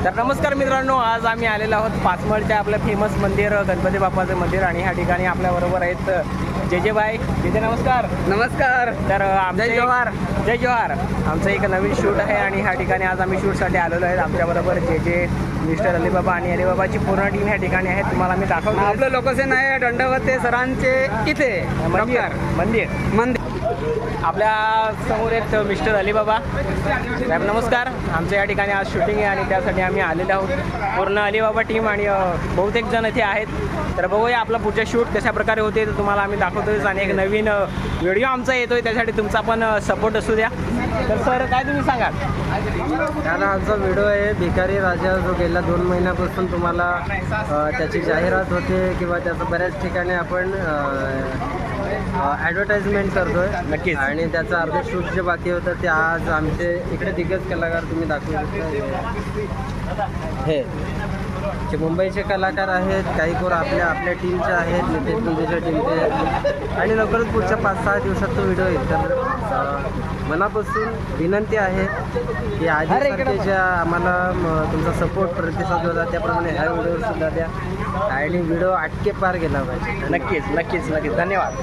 तर नमस्कार मित्रांनो, आज आम्ही आलेलो आहोत पाचमळच्या आपलं फेमस मंदिर गणपती बाप्पाचं मंदिर आणि ह्या ठिकाणी आपल्याबरोबर आहेत जे भाई. जे नमस्कार. नमस्कार. तर जय जवाहर. जय जवाहर. आमचं एक नवीन शूट आहे आणि ह्या ठिकाणी आज आम्ही शूटसाठी आलेलो आहे. आमच्याबरोबर जे मिस्टर अलीबाबा आणि अलीबाबाची पूर्ण टीम ह्या ठिकाणी आहे. तुम्हाला मी दाखवतो. आपलं लोकेशन आहे दंडवते सरांचे इथे मंदिर. आपल्या समोर आहेत मिस्टर अलीबाबा साहेब. नमस्कार. आमचं या ठिकाणी आज शूटिंग आहे आणि त्यासाठी आम्ही आलेलो आहोत पूर्ण अलीबाबा टीम आणि बहुतेक जण इथे आहेत. तर बघूया आपला पुढच्या शूट कशा प्रकारे होते तर तुम्हाला आम्ही दाखवतोय आणि एक नवीन व्हिडिओ आमचा येतोय त्यासाठी तुमचा पण सपोर्ट असू द्या. तर सर काय तुम्ही सांगाल? कारण आमचा व्हिडिओ आहे भिकारी राजा, जो गेल्या 2 महिन्यापासून तुम्हाला त्याची जाहिरात होते किंवा त्याचं बऱ्याच ठिकाणी आपण ॲडव्हर्टाइजमेंट करतोय. नक्कीच. आणि त्याचं अर्धे शूट जे बाकी होतं ते आज आमचे इकडे दिग्गज कलाकार तुम्ही दाखवू शकता. हे जे मुंबईचे कलाकार आहेत, काही कोण आपल्या टीमचे आहेत, नितेश मुंदेच्या टीमचे आहेत आणि लवकरच पुढच्या 5-6 दिवसात तो व्हिडिओ येईल. तर मनापासून विनंती आहे की आधी ज्या आम्हाला तुमचा सपोर्ट प्रतिसाद होता त्याप्रमाणे ह्या व्हिडिओवर सुद्धा द्या आणि व्हिडिओ आटके पार गेला पाहिजे. नक्कीच. धन्यवाद.